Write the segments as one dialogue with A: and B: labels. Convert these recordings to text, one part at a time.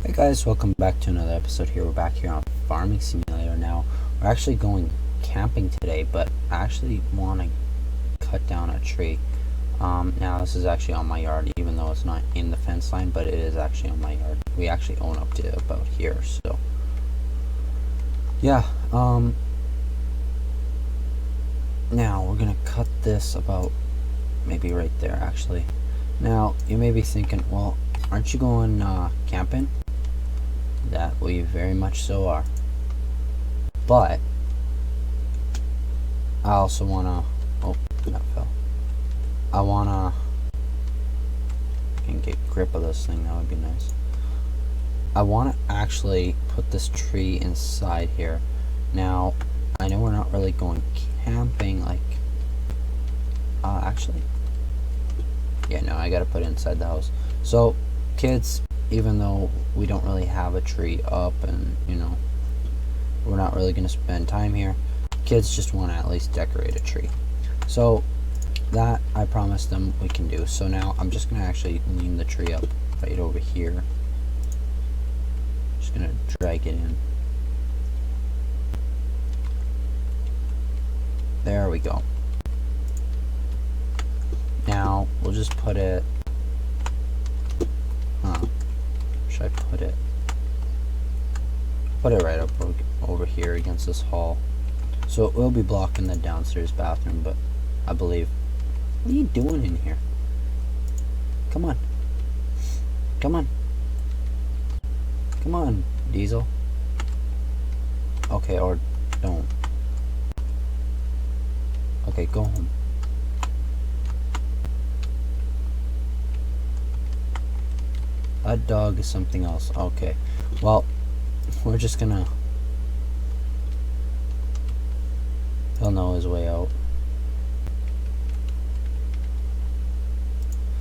A: Hey guys, welcome back to another episode here. We're back here on Farming Simulator now. We're actually going camping today, but I actually want to cut down a tree. Now this is actually on my yard, even though it's not in the fence line, but it is actually on my yard. We actually own up to about here, so yeah. Now we're gonna cut this about maybe right there actually. Now you may be thinking, well, aren't you going camping? That we very much so are. But I also wanna, oh, that fell. I wanna, can get grip of this thing, that would be nice. I wanna actually put this tree inside here. Now, I know we're not really going camping, like, actually, yeah, no, I gotta put it inside the house. So, kids, even though we don't really have a tree up and, you know, we're not really going to spend time here, kids just want to at least decorate a tree. So that I promised them we can do. So now I'm just going to actually lean the tree up right over here. Just going to drag it in. There we go. Now we'll just put it, should I put it right up over here against this hall, so it will be blocking the downstairs bathroom, but I believe, what are you doing in here? Come on, come on, come on, Diesel. Okay, or don't. Okay, go home. That dog is something else. Okay, well, we're just gonna, he'll know his way out.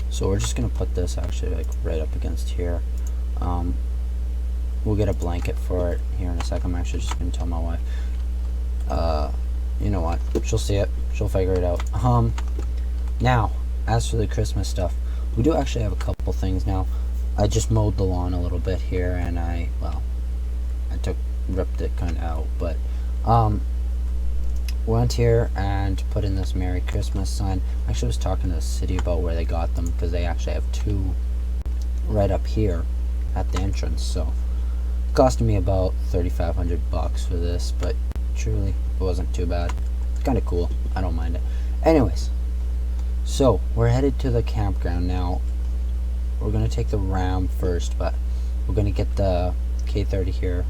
A: So we're just gonna put this actually like right up against here. We'll get a blanket for it here in a second. I'm actually just gonna tell my wife. You know what? She'll see it. She'll figure it out. Now, as for the Christmas stuff, we do actually have a couple things now. I just mowed the lawn a little bit here, and I ripped it kind of out, but went here and put in this Merry Christmas sign. I actually was talking to the city about where they got them, because they actually have two right up here at the entrance. So it cost me about $3,500 for this, but truly it wasn't too bad. It's kind of cool. I don't mind it. Anyways, so we're headed to the campground now. We're going to take the Ram first, but we're going to get the K30 here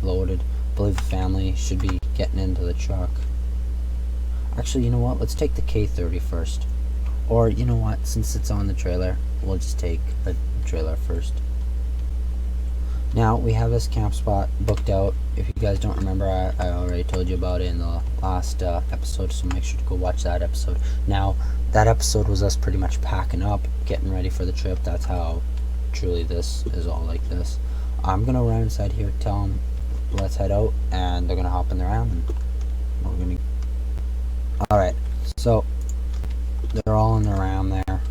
A: loaded. I believe the family should be getting into the truck. Actually, you know what? Let's take the K30 first. Or, you know what? Since it's on the trailer, we'll just take the trailer first. Now, we have this camp spot booked out. If you guys don't remember, I already told you about it in the last episode, so make sure to go watch that episode. Now, that episode was us pretty much packing up, getting ready for the trip. That's how truly this is all like this. I'm going to run inside here, tell them, let's head out, and they're going to hop in the Ram, and we're going to... Alright, so, they're all in the Ram there.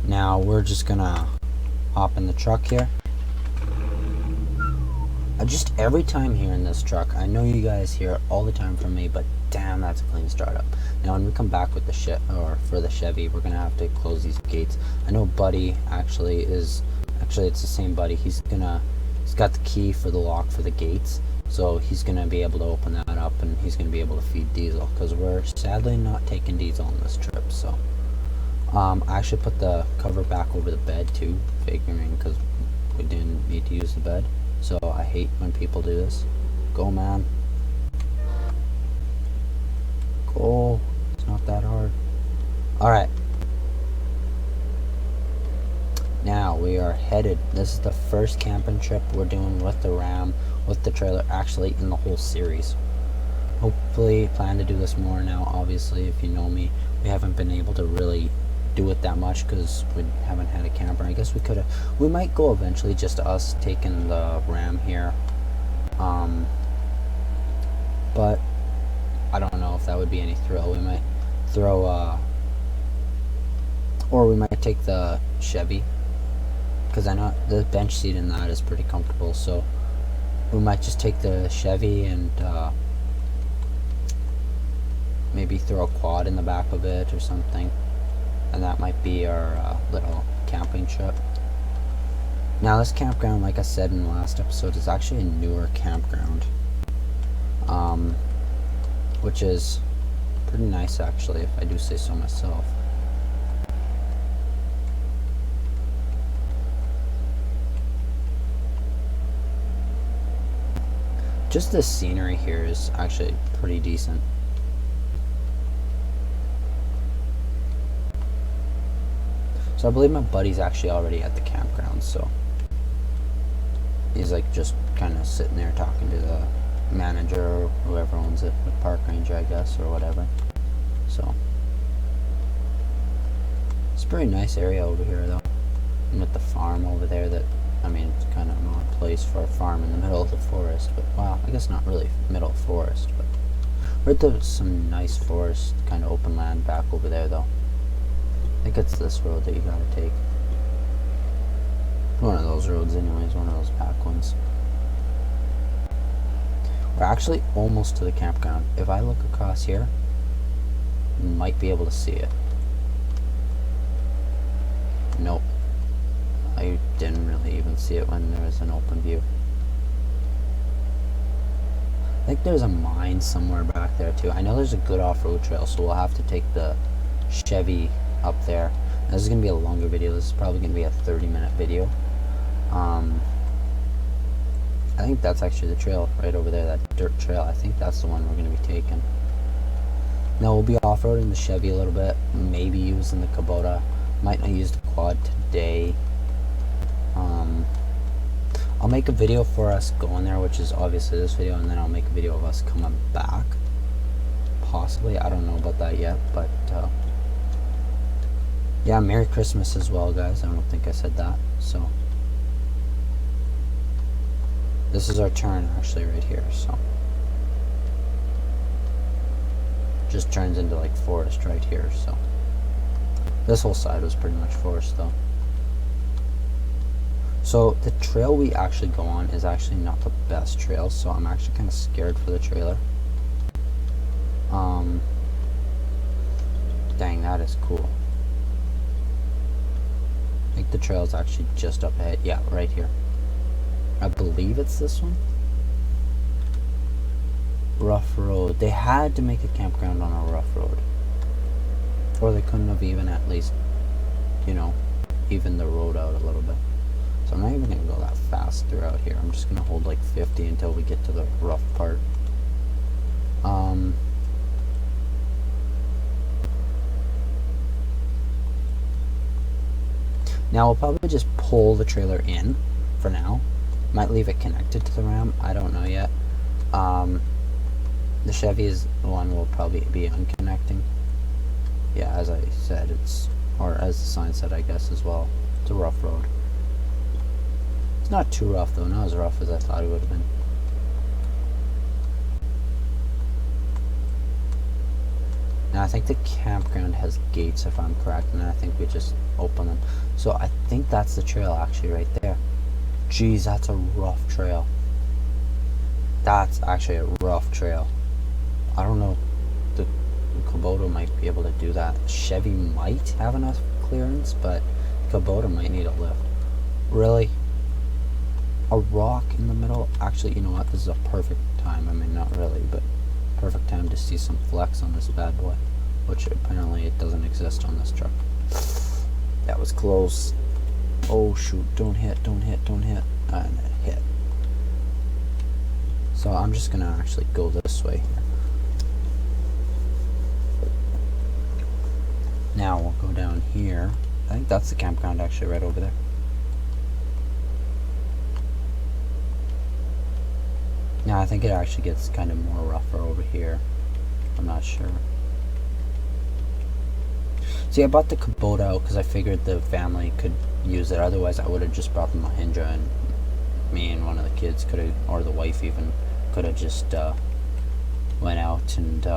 A: Now, we're just going to hop in the truck here. Just every time here in this truck, I know you guys hear it all the time from me, but damn, that's a clean startup. Now when we come back with the for the Chevy, we're gonna have to close these gates. I know Buddy it's the same Buddy. He's got the key for the lock for the gates, so he's gonna be able to open that up, and he's gonna be able to feed Diesel, because we're sadly not taking Diesel on this trip. So I actually put the cover back over the bed too, figuring because we didn't need to use the bed. So I hate when people do this. Go, man. Go. It's not that hard. Alright. Now we are headed. This is the first camping trip we're doing with the Ram, with the trailer, actually in the whole series. Hopefully plan to do this more now. Obviously, if you know me, we haven't been able to really do it that much because we haven't had a camper. I guess we might go eventually, just us taking the Ram here, but I don't know if that would be any thrill. We might throw or we might take the Chevy, because I know the bench seat in that is pretty comfortable. So we might just take the Chevy and maybe throw a quad in the back of it or something, and that might be our little camping trip. Now this campground, like I said in the last episode, is actually a newer campground, which is pretty nice actually, if I do say so myself. Just the scenery here is actually pretty decent. So I believe my buddy's actually already at the campground, so he's like just kind of sitting there talking to the manager or whoever owns it, the park ranger I guess, or whatever. So it's a pretty nice area over here though, and with the farm over there that, I mean, it's kind of an odd place for a farm in the middle of the forest, but well, I guess not really middle forest, but we're at some nice forest, kind of open land back over there though. I think it's this road that you gotta take. One of those roads anyways, one of those back ones. We're actually almost to the campground. If I look across here, you might be able to see it. Nope. I didn't really even see it when there was an open view. I think there's a mine somewhere back there too. I know there's a good off-road trail, so we'll have to take the Chevy up there. Now, this is going to be a longer video. This is probably going to be a 30-minute video. I think that's actually the trail right over there, that dirt trail. I think that's the one we're going to be taking. Now we'll be off-roading the Chevy a little bit, maybe using the Kubota. Might not use the quad today. I'll make a video for us going there, which is obviously this video, and then I'll make a video of us coming back. Possibly, I don't know about that yet, but yeah, Merry Christmas as well, guys. I don't think I said that. So this is our turn actually right here, so just turns into like forest right here. So this whole side was pretty much forest though. So the trail we actually go on is actually not the best trail, so I'm actually kind of scared for the trailer. Dang, that is cool. I think the trail is actually just up ahead. Yeah, right here. I believe it's this one. Rough road. They had to make a campground on a rough road, or they couldn't have even at least, you know, even the road out a little bit. So I'm not even going to go that fast throughout here. I'm just going to hold like 50 until we get to the rough part. Now we'll probably just pull the trailer in for now. Might leave it connected to the Ram. I don't know yet. The Chevy is the one we'll probably be unconnecting. Yeah, as I said, it's, or as the sign said, I guess as well, it's a rough road. It's not too rough though, not as rough as I thought it would have been. Now I think the campground has gates if I'm correct, and I think we just open them. So I think that's the trail actually right there. Jeez, that's a rough trail. That's actually a rough trail. I don't know, the Kubota might be able to do that. Chevy might have enough clearance, but Kubota might need a lift. Really? A rock in the middle? Actually, you know what? This is a perfect time. I mean, not really, but perfect time to see some flex on this bad boy, which apparently it doesn't exist on this truck. That was close. Oh shoot, don't hit, don't hit, don't hit. And it hit. So I'm just gonna actually go this way here. Now we'll go down here. I think that's the campground actually right over there. Now I think it actually gets kind of more rougher over here. I'm not sure. See, I bought the Kubota out because I figured the family could use it. Otherwise, I would have just brought the Mahindra, and me and one of the kids could have, or the wife even, could have just went out and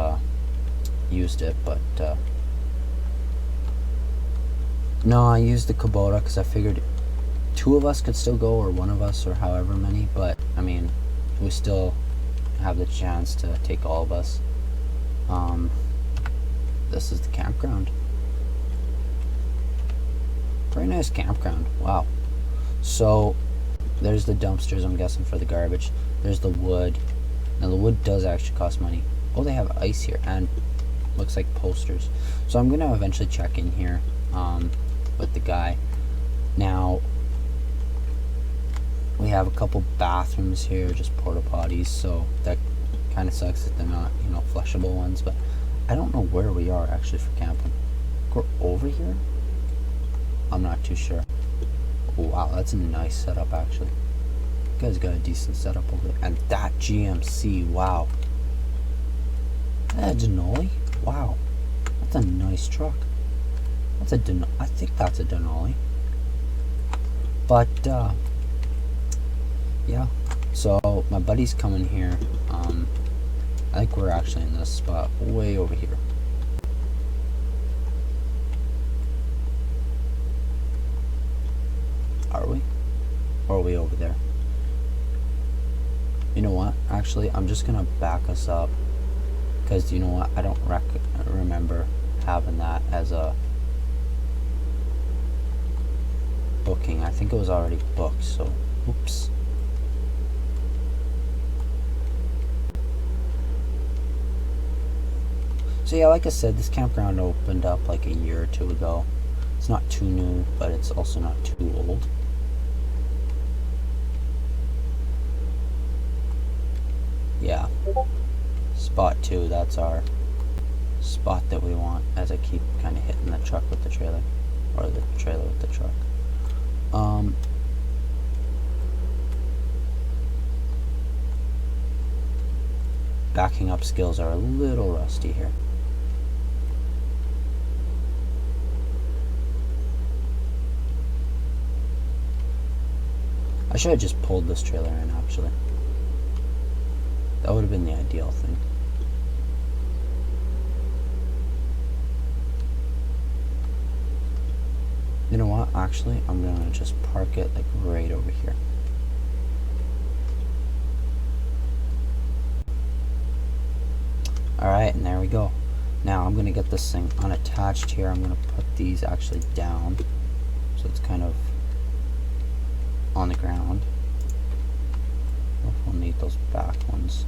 A: used it. But no, I used the Kubota because I figured two of us could still go, or one of us, or however many, but I mean, we still have the chance to take all of us. This is the campground. Very nice campground. Wow. So there's the dumpsters, I'm guessing, for the garbage. There's the wood. Now the wood does actually cost money. Oh, they have ice here, and looks like posters. So I'm gonna eventually check in here with the guy. Now we have a couple bathrooms here, just porta potties, so that kind of sucks that they're not, you know, flushable ones. But I don't know where we are actually for camping. We're over here? I'm not too sure. Oh, wow, that's a nice setup actually. You guys got a decent setup over there. And that GMC, wow. That Denali? Wow. That's a nice truck. That's a I think that's a Denali. But yeah. So my buddy's coming here. I think we're actually in this spot way over here. Are we? Or are we over there? You know what? Actually, I'm just gonna back us up, because you know what? I don't remember having that as a booking. I think it was already booked, so oops. So yeah, like I said, this campground opened up like a year or two ago. It's not too new, but it's also not too old. Yeah. Spot 2, that's our spot that we want, as I keep kind of hitting the truck with the trailer. Or the trailer with the truck. Backing up skills are a little rusty here. I should have just pulled this trailer in, actually. That would have been the ideal thing. You know what? Actually, I'm gonna just park it like right over here. Alright, and there we go. Now I'm gonna get this thing unattached here. I'm gonna put these actually down, so it's kind of on the ground. We'll need those back ones.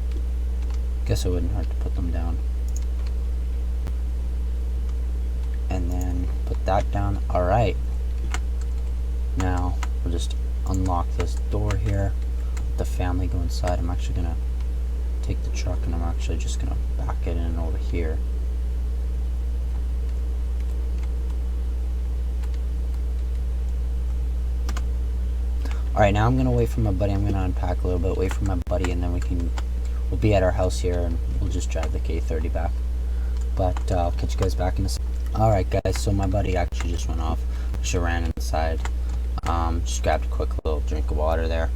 A: Guess it wouldn't hurt to put them down. And then put that down. Alright. Now we'll just unlock this door here. Let the family go inside. I'm actually gonna take the truck and I'm actually just gonna back it in over here. Alright, now I'm gonna wait for my buddy. I'm gonna unpack a little bit, wait for my buddy, and then we'll be at our house here and we'll just drive the K30 back. But I'll catch you guys back in a second. Alright guys, so my buddy actually just went off. Just ran inside. Just grabbed a quick little drink of water there.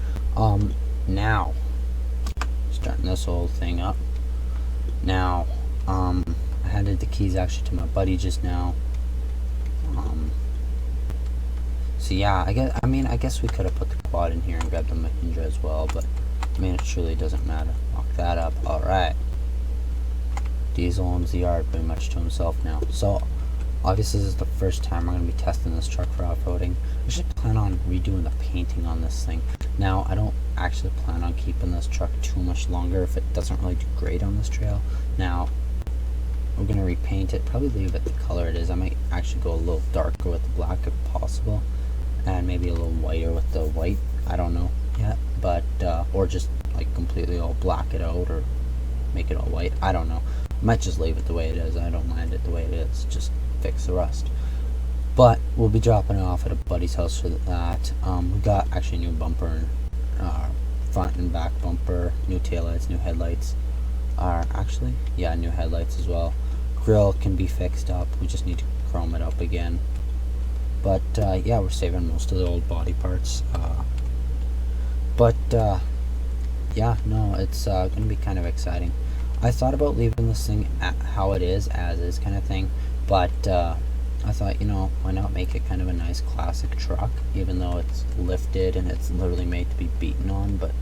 A: Now starting this whole thing up. Now, I handed the keys actually to my buddy just now. So yeah, I guess we could have put the quad in here and grabbed the Mahindra as well, but I mean, it truly doesn't matter. Lock that up. Alright. Diesel owns the yard pretty much to himself now. So obviously this is the first time we're going to be testing this truck for off-roading. We should plan on redoing the painting on this thing. Now, I don't actually plan on keeping this truck too much longer if it doesn't really do great on this trail. Now, we're going to repaint it, probably leave it the color it is. I might actually go a little darker with the black if possible, and maybe a little whiter with the white. I don't know yet, but or just like completely all black it out or make it all white. I don't know. Might just leave it the way it is. I don't mind it the way it is. Just fix the rust. But we'll be dropping it off at a buddy's house for that. We got actually a new bumper, front and back bumper, new taillights, new headlights. Actually, yeah, new headlights as well. Grill can be fixed up. We just need to chrome it up again. But yeah, we're saving most of the old body parts. Yeah, no, it's going to be kind of exciting. I thought about leaving this thing at how it is, as is kind of thing, but I thought, you know, why not make it kind of a nice classic truck, even though it's lifted and it's literally made to be beaten on, but,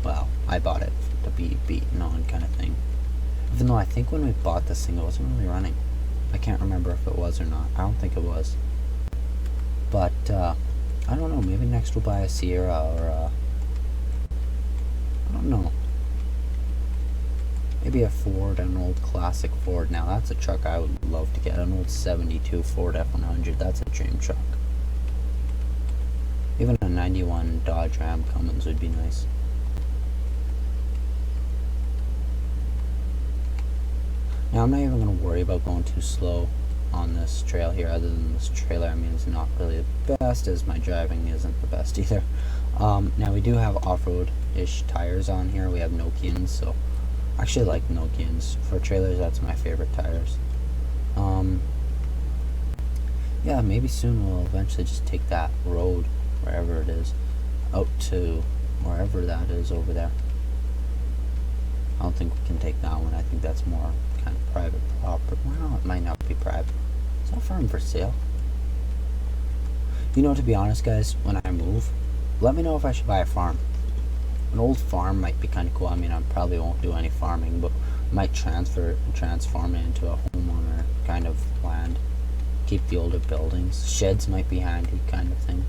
A: well, I bought it to be beaten on kind of thing. Even though I think when we bought this thing, it wasn't really running. I can't remember if it was or not. I don't think it was. But, I don't know, maybe next we'll buy a Sierra or, I don't know. Maybe a Ford, an old classic Ford. Now that's a truck I would love to get, an old 72 Ford F100. That's a dream truck. Even a 91 Dodge Ram Cummins would be nice. Now I'm not even going to worry about going too slow on this trail here, other than this trailer. I mean, it's not really the best, as my driving isn't the best either. Now we do have off-road-ish tires on here. We have Nokians, so I actually like Nokians. For trailers, that's my favorite tires. Yeah, maybe soon we'll eventually just take that road, wherever it is, out to wherever that is over there. I don't think we can take that one. I think that's more kind of private property. Well, it might not be private. Is that farm for sale? You know, to be honest, guys, when I move, let me know if I should buy a farm. An old farm might be kind of cool. I mean, I probably won't do any farming, but might transform it into a homeowner kind of land. Keep the older buildings. Sheds might be handy, kind of thing.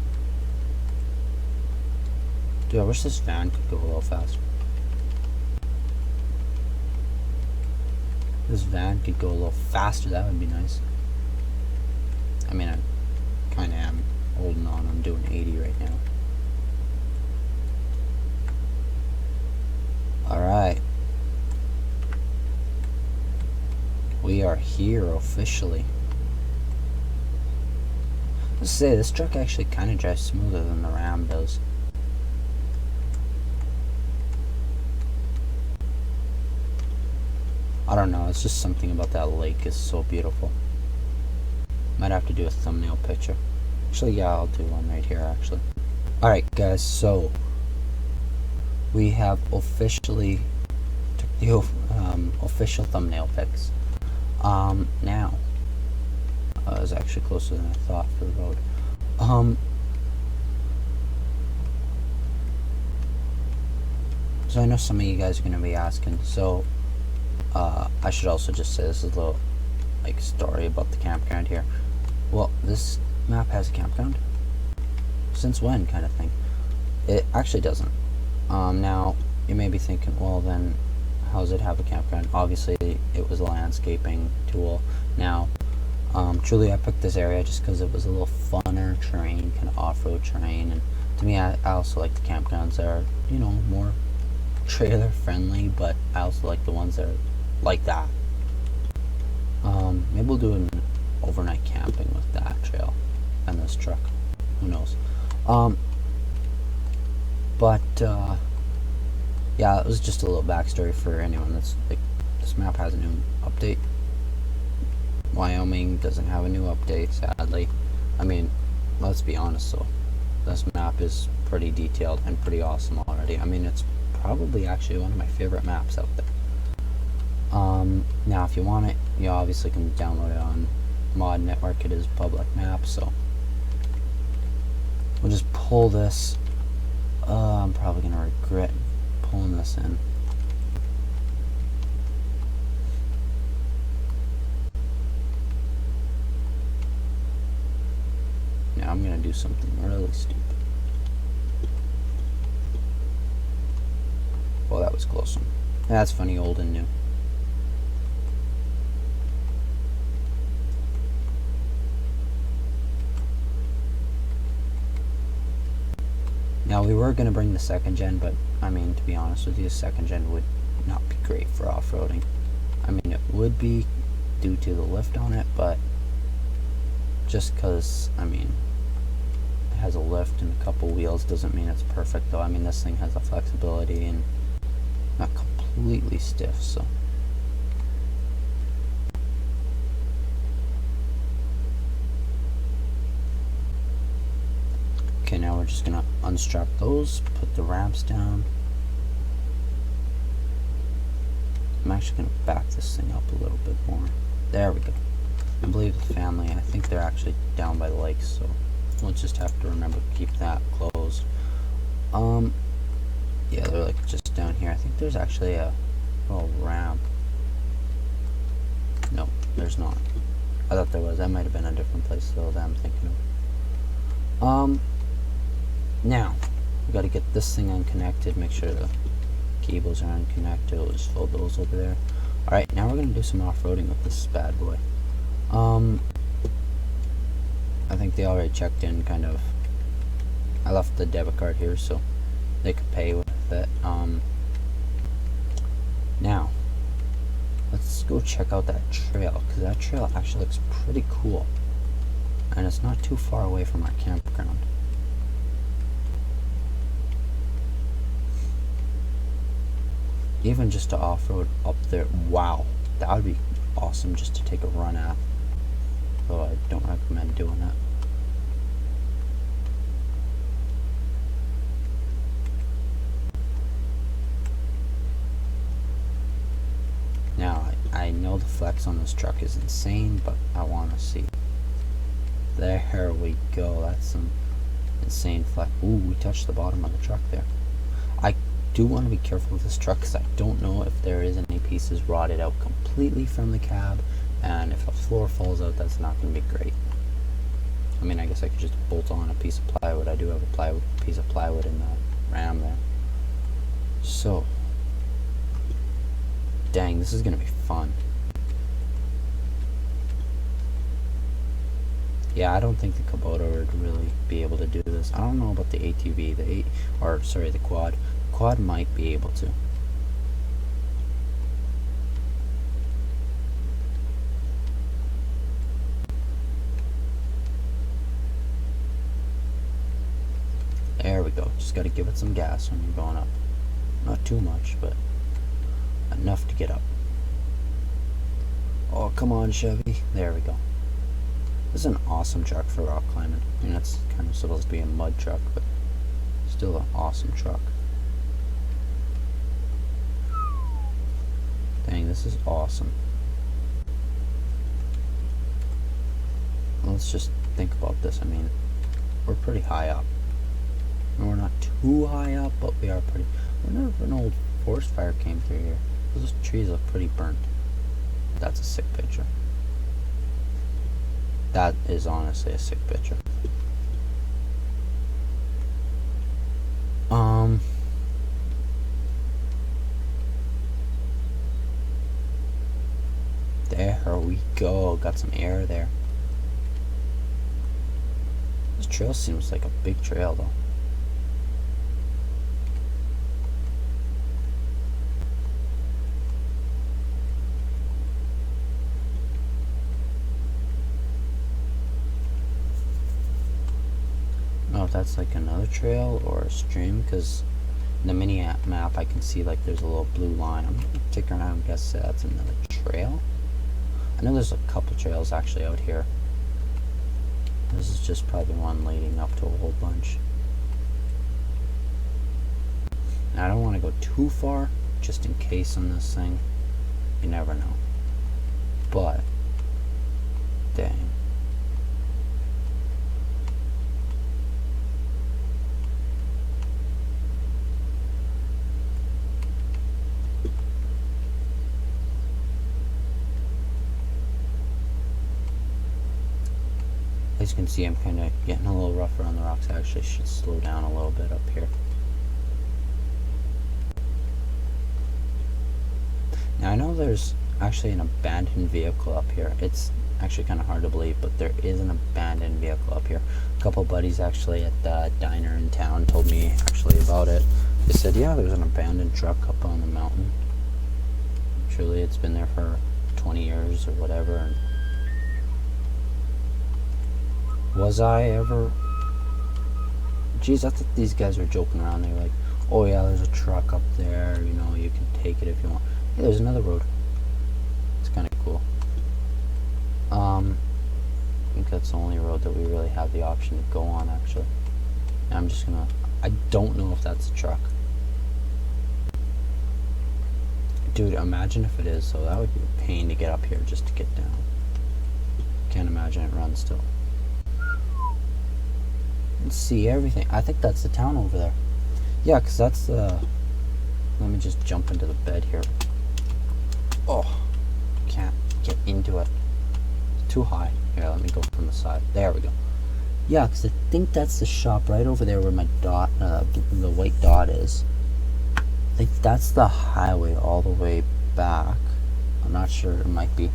A: Dude, I wish this van could go a little faster. This van could go a little faster, that would be nice. I mean, I kind of am holding on. I'm doing 80 right now. Alright. We are here officially. Let's say this truck actually kind of drives smoother than the Ram does. I don't know, it's just something about that lake is so beautiful. Might have to do a thumbnail picture. Actually, yeah, I'll do one right here, actually. Alright, guys, so we have officially took the official thumbnail pics. Now, it was actually closer than I thought for the road. So I know some of you guys are going to be asking, so I should also just say this is a little like story about the campground here. Well, this map has a campground? Since when, kind of thing? It actually doesn't. Now, you may be thinking, well then, how does it have a campground? Obviously, it was a landscaping tool. Now, truly I picked this area just because it was a little funner terrain, kind of off-road terrain, and to me, I also like the campgrounds that are, you know, more trailer friendly, but I also like the ones that are like that. Maybe we'll do an overnight camping with that trail and this truck. Who knows? Yeah, it was just a little backstory for anyone that's like, this map has a new update. Wyoming doesn't have a new update, sadly. I mean, let's be honest though, this map is pretty detailed and pretty awesome already. I mean, it's probably actually one of my favorite maps out there. Now if you want it, you obviously can download it on Mod Network. It is public map, so we'll just pull this. I'm probably gonna regret pulling this in. Now I'm gonna do something really stupid. Well, that was close one. That's funny, old and new. Now we were going to bring the second gen, but I mean, to be honest with you, second gen would not be great for off-roading. I mean, it would be due to the lift on it, but just because, I mean, it has a lift and a couple wheels doesn't mean it's perfect though. I mean, this thing has the flexibility and not completely stiff, so. Okay, now we're just gonna unstrap those, put the ramps down. I'm actually gonna back this thing up a little bit more. There we go. I believe the family, I think they're actually down by the lake, so we'll just have to remember to keep that closed. Yeah, they're like just down here. I think there's actually a little ramp. No, there's not. I thought there was. That might have been a different place though that I'm thinking of. Now we got to get this thing unconnected. Make sure the cables are unconnected. We'll just fold those over there. All right, now we're gonna do some off-roading with this bad boy. I think they already checked in. Kind of. I left the debit card here so they could pay with it. Now let's go check out that trail, because that trail actually looks pretty cool and it's not too far away from our campground. Even just to off-road up there, wow, that would be awesome just to take a run at, though I don't recommend doing that. Now, I know the flex on this truck is insane, but I want to see. There we go. That's some insane flex. Ooh, we touched the bottom of the truck there. I do want to be careful with this truck because I don't know if there is any pieces rotted out completely from the cab, and if a floor falls out, that's not going to be great. I mean, I guess I could just bolt on a piece of plywood. I do have a piece of plywood in the Ram there. So, dang, this is going to be fun. Yeah, I don't think the Kubota would really be able to do this. I don't know about the ATV, the quad. Quad might be able to. There we go. Just got to give it some gas when you're going up. Not too much, but enough to get up. Oh, come on, Chevy. There we go. This is an awesome truck for rock climbing. I mean, it's kind of supposed to be a mud truck, but still an awesome truck. Dang, this is awesome. Let's just think about this. I mean, we're pretty high up. And we're not too high up, but we are pretty. Whenever an old forest fire came through here, those trees look pretty burnt. That's a sick picture. That is honestly a sick picture. There we go. Got some air there. This trail seems like a big trail though. I don't know if that's like another trail or a stream, because in the mini map I can see like there's a little blue line. I'm gonna take around and guess that's another trail. I know there's a couple trails actually out here. This is just probably one leading up to a whole bunch. Now I don't want to go too far just in case on this thing. You never know. But dang. As you can see, I'm kind of getting a little rougher on the rocks. I actually should slow down a little bit up here. Now I know there's actually an abandoned vehicle up here. It's actually kind of hard to believe, but there is an abandoned vehicle up here. A couple buddies actually at the diner in town told me actually about it. They said, yeah, there's an abandoned truck up on the mountain. Surely it's been there for 20 years or whatever. And was I ever? Jeez, I thought these guys were joking around. They were like, oh yeah, there's a truck up there, you know, you can take it if you want. Hey, there's another road. It's kind of cool. I think that's the only road that we really have the option to go on, actually. And I'm just gonna, I don't know if that's a truck. Dude, imagine if it is, so that would be a pain to get up here just to get down. Can't imagine it runs still. Let's see everything. I think that's the town over there. Yeah, because that's the... Let me just jump into the bed here. Oh, can't get into it. It's too high. Here, let me go from the side. There we go. Yeah, because I think that's the shop right over there where my dot, the white dot is. I think that's the highway all the way back. I'm not sure. It might be.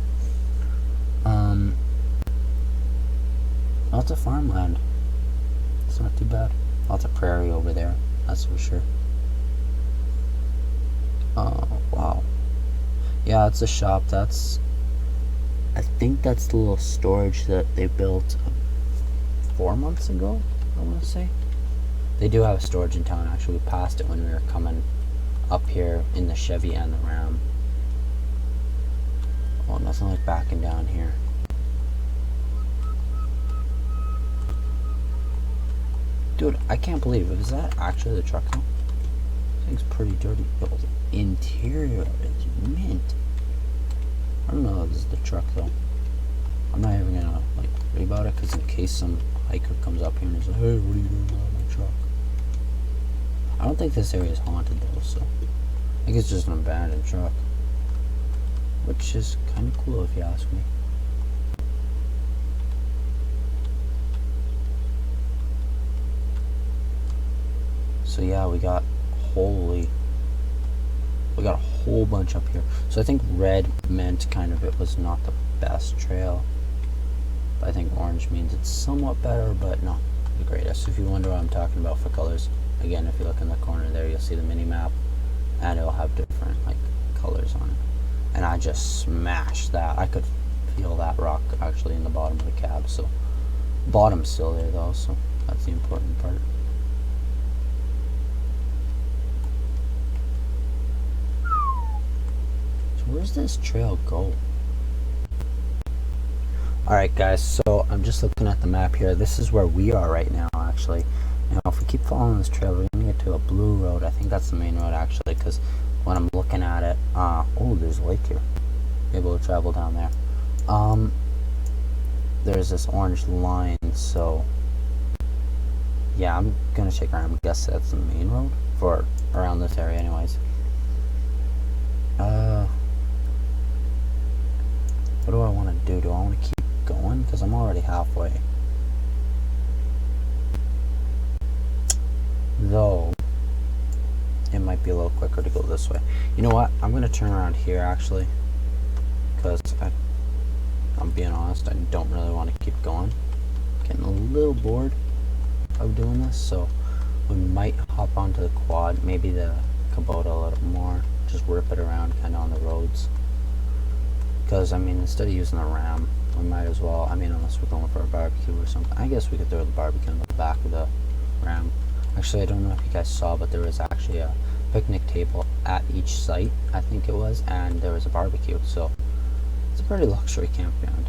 A: Lots of farmland. It's not too bad. Lots of prairie over there. That's for sure. Oh, wow. Yeah, it's a shop. That's... I think that's the little storage that they built 4 months ago, I want to say. They do have a storage in town, actually. We passed it when we were coming up here in the Chevy and the Ram. Oh, nothing like backing down here. Dude, I can't believe it. Is that actually the truck though? This thing's pretty dirty. Yo, the interior is mint. I don't know if this is the truck though. I'm not even gonna like worry about it because in case some hiker comes up here and is like, hey, what are you doing on my truck? I don't think this area is haunted though, so I think it's just an abandoned truck. Which is kind of cool if you ask me. So yeah, we got a whole bunch up here. So I think red meant kind of it was not the best trail. But I think orange means it's somewhat better, but not the greatest. If you wonder what I'm talking about for colors, again, if you look in the corner there, you'll see the mini map, and it'll have different like colors on it. And I just smashed that. I could feel that rock actually in the bottom of the cab. So bottom's still there though, so that's the important part. Where's this trail go? Alright guys, so I'm just looking at the map here. This is where we are right now actually. Now if we keep following this trail, we're going to get to a blue road. I think that's the main road actually, because when I'm looking at it, oh, there's a lake here. Able to travel down there. There's this orange line, so yeah, I'm going to check around. I guess that's the main road for around this area anyways. What do I want to do? Do I want to keep going? Because I'm already halfway. Though, it might be a little quicker to go this way. You know what? I'm going to turn around here actually. Because I'm being honest, I don't really want to keep going. Getting a little bored of doing this. So, we might hop onto the quad. Maybe the Kubota a little more. Just whip it around kind of on the roads. Because, I mean, instead of using the Ram, we might as well, I mean, unless we're going for a barbecue or something. I guess we could throw the barbecue in the back of the Ram. Actually, I don't know if you guys saw, but there was actually a picnic table at each site, I think it was, and there was a barbecue. So, it's a pretty luxury campground.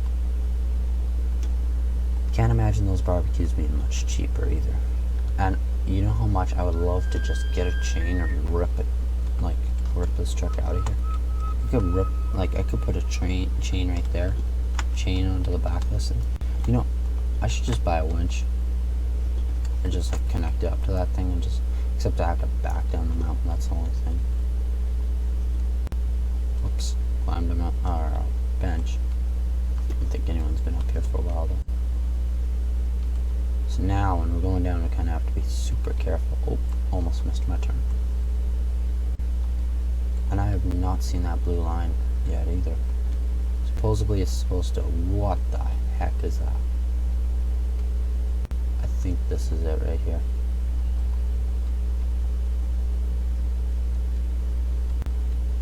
A: Can't imagine those barbecues being much cheaper either. And you know how much I would love to just get a chain and rip this truck out of here. I could put a chain right there, chain onto the back of this thing. You know, I should just buy a winch and just like connect it up to that thing and just, except I have to back down the mountain, that's the only thing. Whoops, climbed a mountain, or a bench. I don't think anyone's been up here for a while though. So now when we're going down, we kind of have to be super careful. Oh, almost missed my turn. And I have not seen that blue line yet either. Supposedly it's supposed to... What the heck is that? I think this is it right here.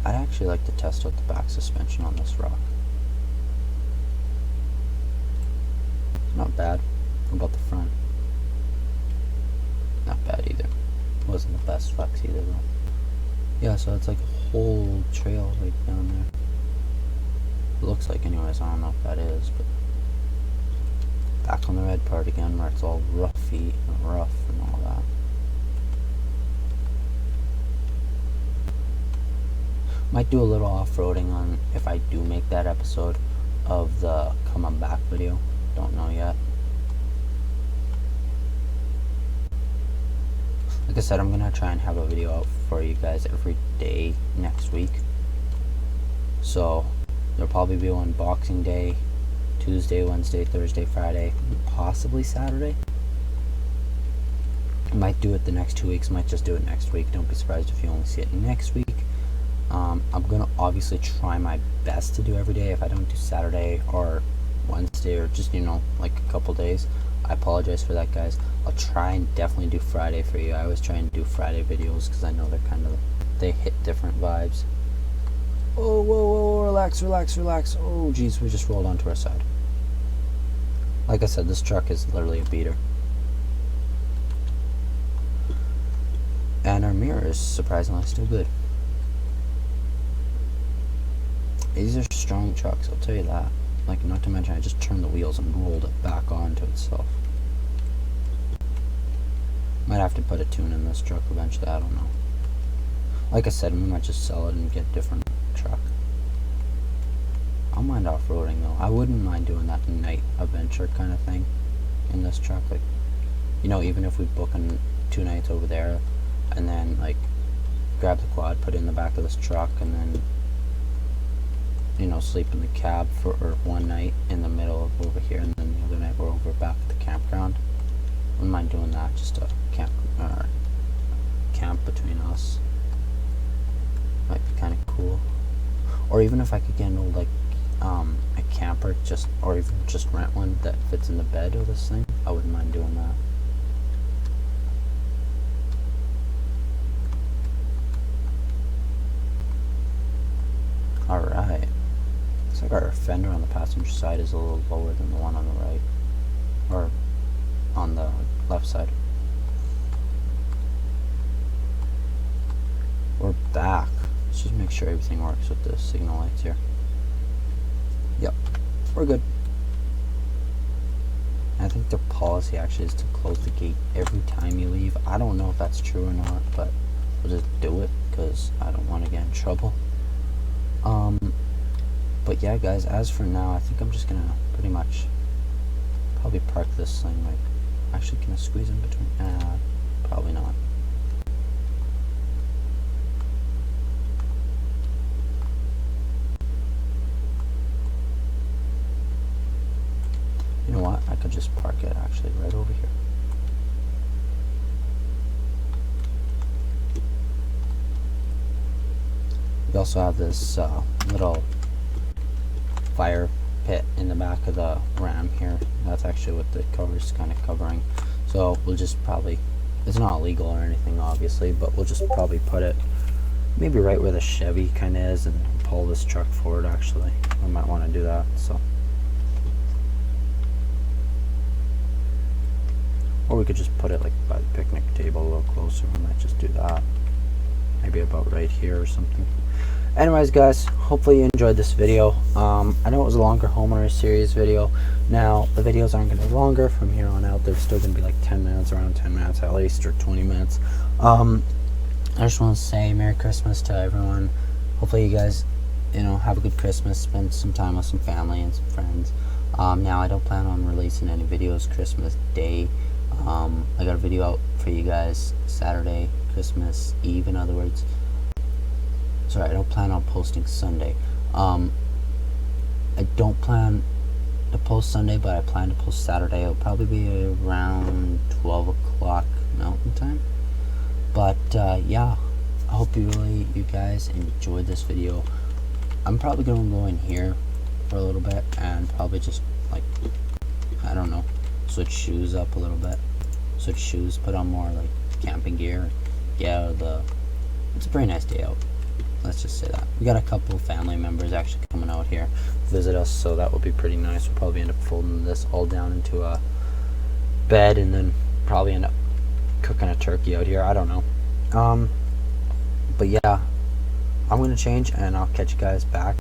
A: I'd actually like to test out the back suspension on this rock. It's not bad. What about the front? Not bad either. Wasn't the best flex either though. Yeah, so it's like a whole trail right down there. It looks like anyways, I don't know if that is, but back on the red part again where it's all roughy and rough and all that. Might do a little off-roading on if I do make that episode. of the coming back video. Don't know yet. Like I said, I'm gonna try and have a video out for you guys every day next week. So there'll probably be one Boxing Day, Tuesday, Wednesday, Thursday, Friday, possibly Saturday. I might do it the next 2 weeks, might just do it next week. Don't be surprised if you only see it next week. I'm gonna obviously try my best to do every day. If I don't do Saturday or Wednesday, or just, you know, like a couple days, I apologize for that, guys. I'll try and definitely do Friday for you. I always try and do Friday videos because I know they hit different vibes. Oh, whoa, relax. Oh, geez, we just rolled onto our side. Like I said, this truck is literally a beater. And our mirror is surprisingly still good. These are strong trucks, I'll tell you that. Like, not to mention, I just turned the wheels and rolled it back onto itself. Might have to put a tune in this truck eventually, I don't know. Like I said, we might just sell it and get a different truck. I'll mind off-roading though. I wouldn't mind doing that night adventure kind of thing in this truck. Like, you know, even if we book 2 nights over there, and then like grab the quad, put it in the back of this truck, and then, you know, sleep in the cab for one night in the middle of over here, and then the other night we're over back at the campground. Wouldn't mind doing that, just a camp between us. Might be kind of cool. Or even if I could get an old, like, a camper, or even just rent one that fits in the bed of this thing, I wouldn't mind doing that. Alright. Looks like our fender on the passenger side is a little lower than the one on the right. Or on the left side. We're back. Let's just make sure everything works with the signal lights here. Yep, we're good. I think the policy actually is to close the gate every time you leave. I don't know if that's true or not, but we'll just do it because I don't want to get in trouble. But yeah, guys, as for now, I think I'm just gonna pretty much probably park this thing. Like, actually, can I squeeze in between? Probably not. You know what? I could just park it actually right over here. We also have this little fire pit in the back of the Ram here. That's actually what the cover's kind of covering. So we'll just probably, it's not illegal or anything obviously, but we'll just probably put it maybe right where the Chevy kind of is and pull this truck forward actually. I might want to do that. So, or we could just put it like by the picnic table a little closer. We might just do that. Maybe about right here or something. Anyways, guys, hopefully you enjoyed this video. I know it was a longer homeowner series video. Now, the videos aren't going to be longer from here on out. They're still going to be like 10 minutes, around 10 minutes at least, or 20 minutes. I just want to say Merry Christmas to everyone. Hopefully you guys, you know, have a good Christmas. Spend some time with some family and some friends. Now, I don't plan on releasing any videos Christmas Day. I got a video out for you guys Saturday, Christmas Eve, in other words. Sorry, I don't plan on posting Sunday. I don't plan to post Sunday, but I plan to post Saturday. It'll probably be around 12 o'clock Mountain Time. But yeah, I hope you guys enjoyed this video. I'm probably going to go in here for a little bit and probably just, like, I don't know, switch shoes up a little bit. Switch shoes, put on more like camping gear. Yeah, it's a pretty nice day out. Let's just say that. We got a couple of family members actually coming out here to visit us, so that will be pretty nice. We'll probably end up folding this all down into a bed and then probably end up cooking a turkey out here. I don't know. But yeah, I'm going to change and I'll catch you guys back